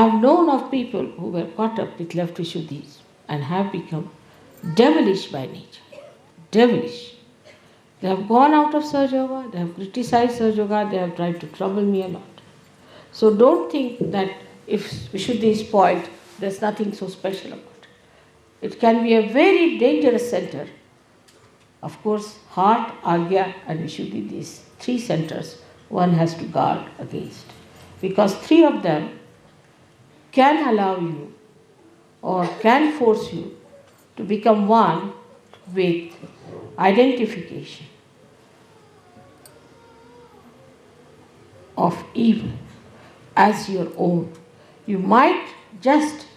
I have known of people who were caught up with left Vishuddhis and have become devilish by nature. Devilish. They have gone out of Sahaja Yoga, they have criticized Sahaja Yoga, they have tried to trouble me a lot. So don't think that if Vishuddhi is spoiled, there's nothing so special about it. It can be a very dangerous center. Of course, heart, Agnya and Vishuddhi, these three centers, one has to guard against. Because three of them can allow you or can force you to become one with identification of evil as your own. You might just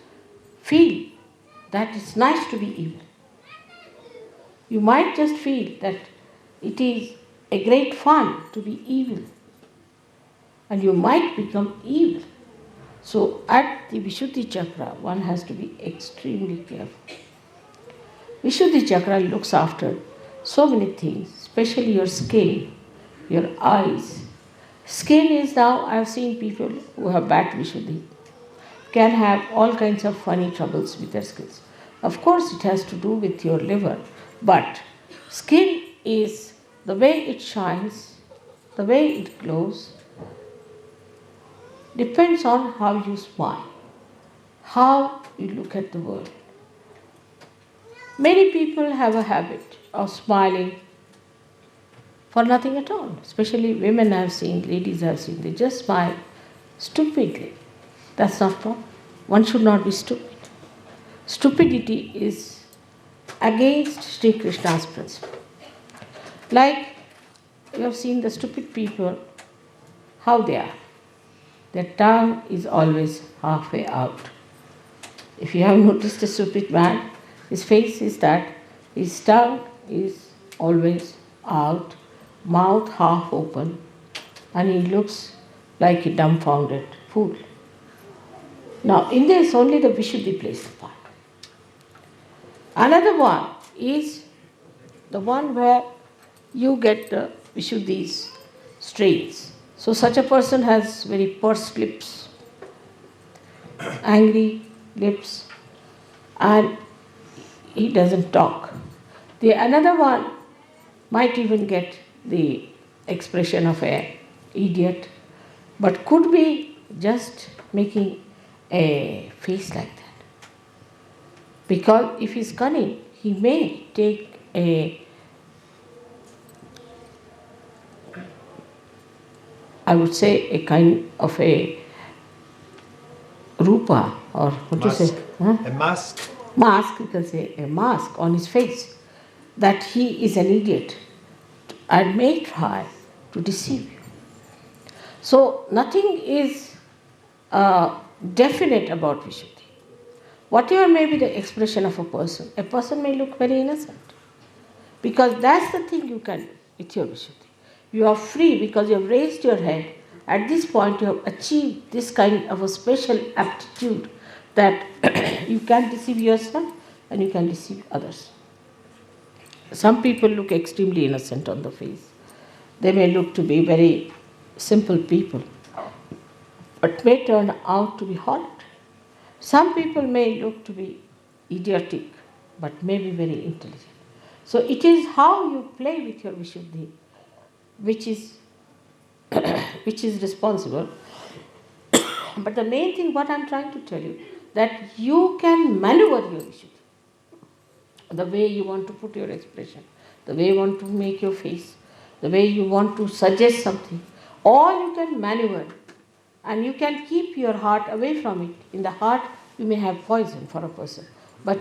feel that it's nice to be evil. You might just feel that it is a great fun to be evil. And you might become evil. So at the Vishuddhi chakra, one has to be extremely careful. Vishuddhi chakra looks after so many things, especially your skin, your eyes. Skin is now, I have seen people who have bad Vishuddhi, can have all kinds of funny troubles with their skins. Of course, it has to do with your liver, but skin is the way it shines, the way it glows, depends on how you smile, how you look at the world. Many people have a habit of smiling for nothing at all, especially women I have seen, ladies I have seen, they just smile stupidly. That's not proper. One should not be stupid. Stupidity is against Sri Krishna's principle. Like you have seen the stupid people, how they are. Their tongue is always halfway out. If you have noticed a stupid man, his face is that, his tongue is always out, mouth half open, and he looks like a dumbfounded fool. Now, in this, only the Vishuddhi plays the part. Another one is the one where you get the Vishuddhi's strains. So such a person has very pursed lips, angry lips, and he doesn't talk. The another one might even get the expression of an idiot, but could be just making a face like that. Because if he's cunning, he may take I would say a kind of a rupa, or what do you say? Huh? A mask. Mask, you can say a mask on his face, that he is an idiot and may try to deceive you. So nothing is definite about Vishuddhi. Whatever may be the expression of a person may look very innocent. Because that's the thing you can do with your Vishuddhi. You are free because you have raised your head. At this point you have achieved this kind of a special aptitude that you can deceive yourself and you can deceive others. Some people look extremely innocent on the face. They may look to be very simple people, but may turn out to be horrid. Some people may look to be idiotic, but may be very intelligent. So it is how you play with your Vishuddhi which is responsible. But the main thing what I am trying to tell you, that you can maneuver your Vishuddhi. The way you want to put your expression, the way you want to make your face, the way you want to suggest something, all you can maneuver, and you can keep your heart away from it. In the heart you may have poison for a person, but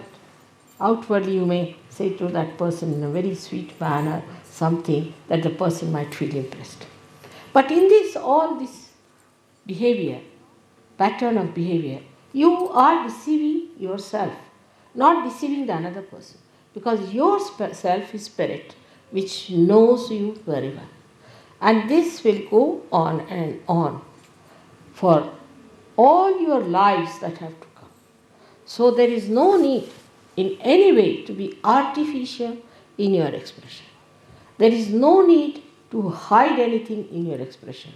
outwardly you may say to that person in a very sweet manner something that the person might feel impressed. But in this, all this behavior, pattern of behavior, you are deceiving yourself, not deceiving the another person, because your self is spirit which knows you very well. And this will go on and on for all your lives that have to come. So there is no need in any way to be artificial in your expression. There is no need to hide anything in your expression.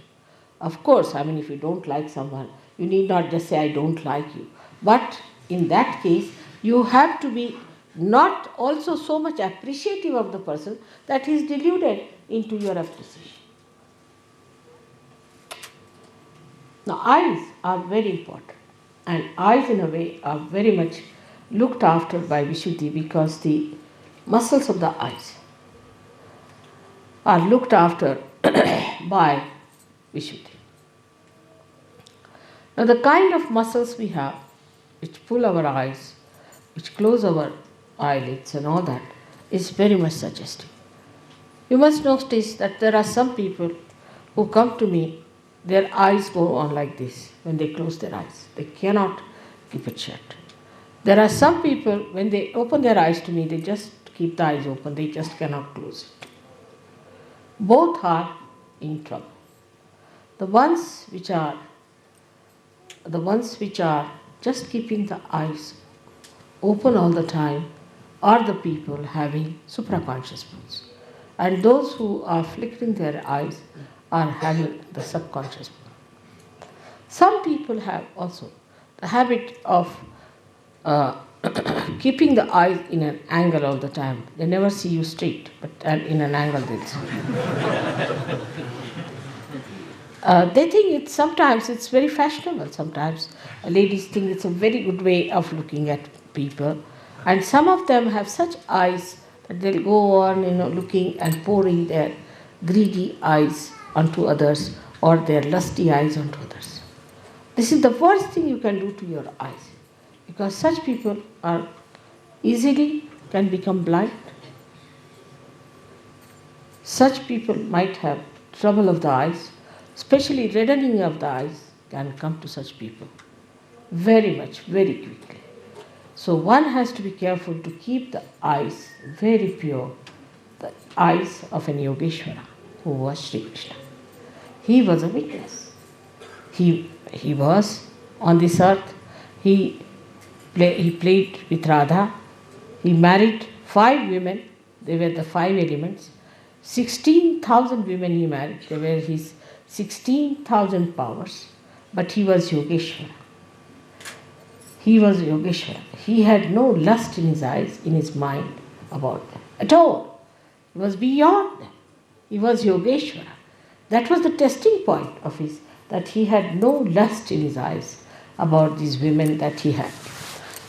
Of course, if you don't like someone, You need not just say, I don't like you. But in that case, you have to be not also so much appreciative of the person that he is deluded into your appreciation. Now, eyes are very important, and eyes in a way are very much looked after by Vishuddhi, because the muscles of the eyes are looked after by Vishuddhi. Now, the kind of muscles we have which pull our eyes, which close our eyelids and all that, is very much suggestive. You must notice that there are some people who come to me, their eyes go on like this when they close their eyes. They cannot keep it shut. There are some people, when they open their eyes to me, they just keep the eyes open, they just cannot close it. Both are in trouble. The ones which are just keeping the eyes open all the time are the people having supraconscious moods. And those who are flickering their eyes are having the subconscious mood. Some people have also the habit of keeping the eyes in an angle all the time. They never see you straight, but in an angle they'll see. They think sometimes it's very fashionable. Sometimes ladies think it's a very good way of looking at people. And some of them have such eyes that they'll go on, looking and pouring their greedy eyes onto others, or their lusty eyes onto others. This is the worst thing you can do to your eyes, because such people are easily can become blind. Such people might have trouble of the eyes, especially reddening of the eyes can come to such people very much, very quickly. So one has to be careful to keep the eyes very pure, the eyes of an Yogeshwara who was Sri Krishna. He was a witness. He was on this earth. He played with Radha. He married 5 women. They were the 5 elements. 16,000 women he married. They were his 16,000 powers. But he was Yogeshwara. He was Yogeshwara. He had no lust in his eyes, in his mind about them at all. He was beyond them. He was Yogeshwara. That was the testing point of his, that he had no lust in his eyes about these women that he had.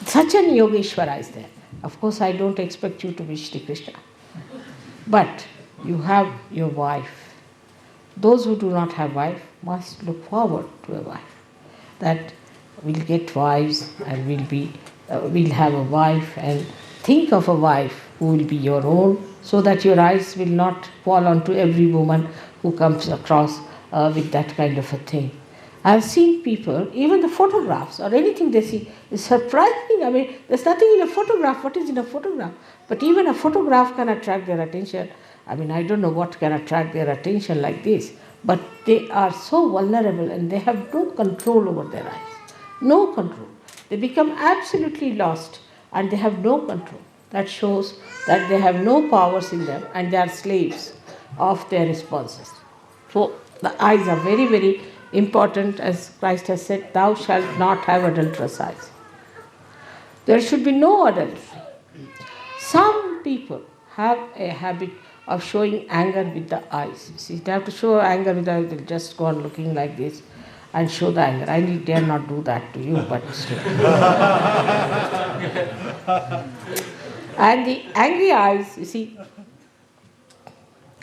Such an Yogeshwara is there. Of course, I don't expect you to be Shri Krishna. But you have your wife. Those who do not have wife must look forward to a wife. That we'll get wives and we'll have a wife, and think of a wife who will be your own, so that your eyes will not fall onto every woman who comes across with that kind of a thing. I've seen people, even the photographs or anything they see is surprising. I mean, there's nothing in a photograph. What is in a photograph? But even a photograph can attract their attention. I mean, I don't know what can attract their attention like this, but they are so vulnerable and they have no control over their eyes. No control. They become absolutely lost and they have no control. That shows that they have no powers in them and they are slaves of their responses. So the eyes are very, very important. As Christ has said, thou shalt not have adulterous eyes. There should be no adultery. Some people have a habit of showing anger with the eyes. See, they have to show anger with the eyes, they'll just go on looking like this and show the anger. I dare not do that to you, but still. And the angry eyes, you see,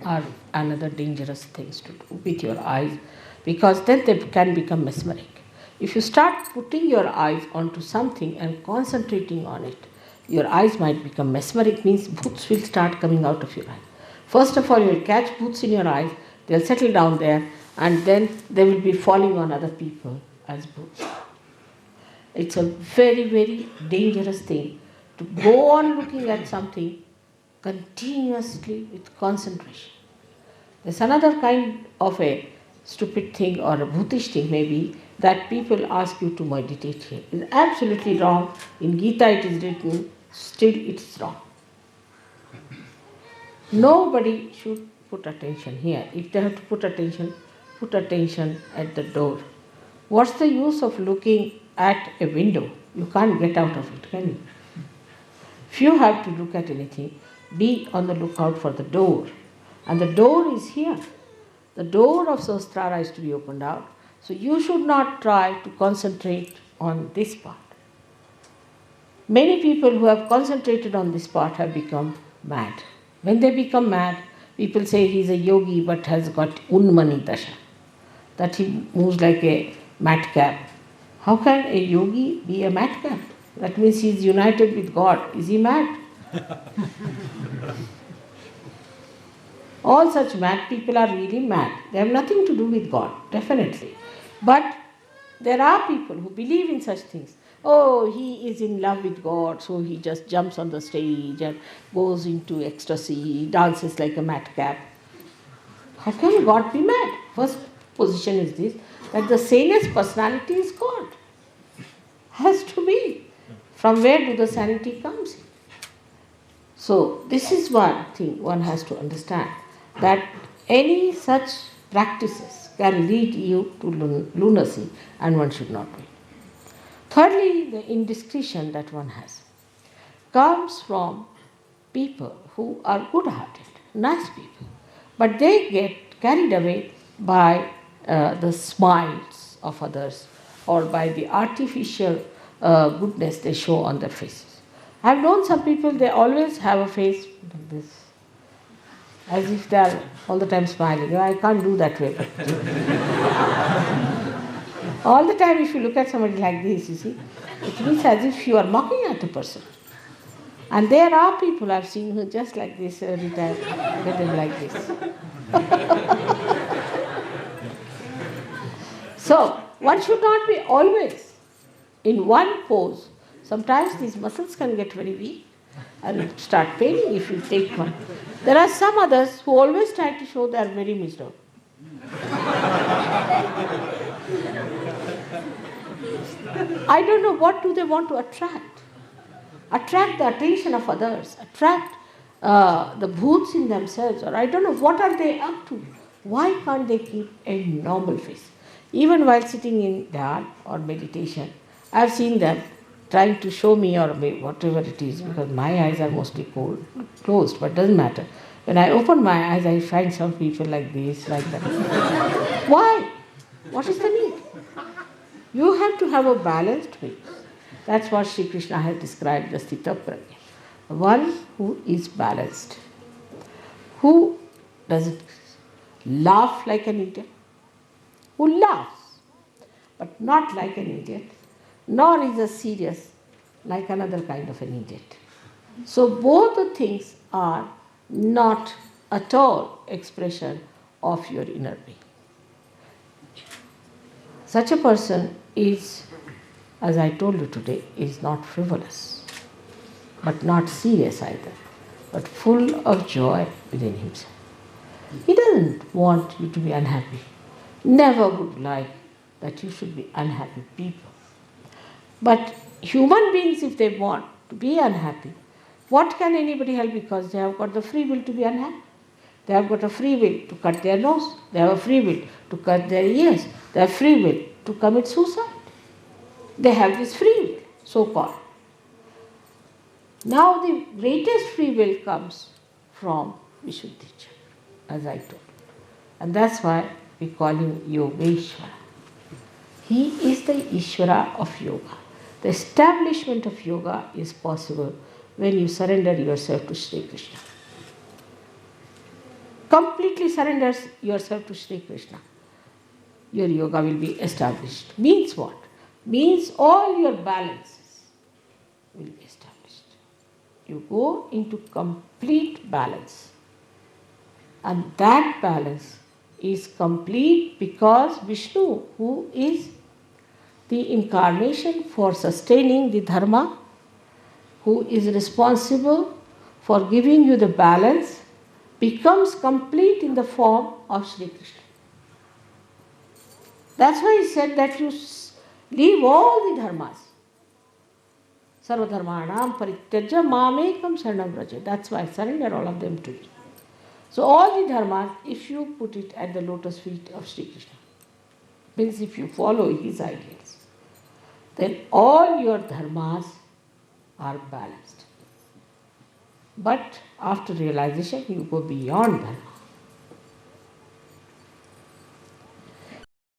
are another dangerous things to do with your eyes, because then they can become mesmeric. If you start putting your eyes onto something and concentrating on it, your eyes might become mesmeric, means bhoots will start coming out of your eye. First of all, you will catch bhoots in your eyes, they'll settle down there, and then they will be falling on other people as bhoots. It's a very, very dangerous thing to go on looking at something continuously with concentration. There's another kind of a stupid thing or a bhutish thing maybe, that people ask you to meditate here. It's absolutely wrong. In Gita it is written, still it's wrong. Nobody should put attention here. If they have to put attention at the door. What's the use of looking at a window? You can't get out of it, can you? If you have to look at anything, be on the lookout for the door. And the door is here. The door of Sahasrara is to be opened out. So you should not try to concentrate on this part. Many people who have concentrated on this part have become mad. When they become mad, people say he is a yogi but has got unmani dasha, that he moves like a madcap. How can a yogi be a madcap? That means he is united with God. Is he mad? All such mad people are really mad. They have nothing to do with God, definitely. But there are people who believe in such things. Oh, he is in love with God, so he just jumps on the stage and goes into ecstasy, dances like a madcap. How can God be mad? First position is this, that the sanest personality is God. Has to be. From where do the sanity comes? So this is one thing one has to understand, that any such practices can lead you to lunacy and one should not do it. Thirdly, the indiscretion that one has comes from people who are good-hearted, nice people, but they get carried away by the smiles of others or by the artificial goodness they show on their faces. I have known some people, they always have a face like this, as if they are all the time smiling. I can't do that way. All the time if you look at somebody like this, you see, it means as if you are mocking at a person. And there are people I've seen who just like this every time, get them like this. So, one should not be always in one pose. Sometimes these muscles can get very weak and start paining if you take one. There are some others who always try to show they are very miserable. I don't know what do they want to attract. Attract the attention of others, attract the bhoots in themselves, or I don't know what are they up to. Why can't they keep a normal face? Even while sitting in dhyan or meditation, I have seen them trying to show me or whatever it is, because my eyes are mostly closed, but doesn't matter. When I open my eyes, I find some people like this, like that. Why? What is the need? You have to have a balanced face. That's what Sri Krishna has described as Sthita Prajna. One who is balanced, who doesn't laugh like an idiot, who laughs, but not like an idiot, nor is as serious like another kind of an idiot. So both the things are not at all expression of your inner being. Such a person is, as I told you today, is not frivolous, but not serious either, but full of joy within himself. He doesn't want you to be unhappy. Never would like that you should be unhappy people. But human beings, if they want to be unhappy, what can anybody help? Because they have got the free will to be unhappy. They have got a free will to cut their nose. They have a free will to cut their ears. They have free will to commit suicide. They have this free will, so-called. Now the greatest free will comes from Vishuddhi chakra, as I told you. And that's why we call him Yogeshwara. He is the Ishvara of yoga. The establishment of yoga is possible when you surrender yourself to Shri Krishna. Completely surrender yourself to Shri Krishna. Your yoga will be established. Means what? Means all your balances will be established. You go into complete balance. And that balance is complete because Vishnu, who is the incarnation for sustaining the dharma, who is responsible for giving you the balance, becomes complete in the form of Shri Krishna. That's why he said that you leave all the dharmas. Sarva dharmanam parityajya mamekam saranam vraja. That's why I surrender all of them to you. So all the dharmas, if you put it at the lotus feet of Shri Krishna, means if you follow his ideals, then all your dharmas are balanced. But after realization, you go beyond dharma.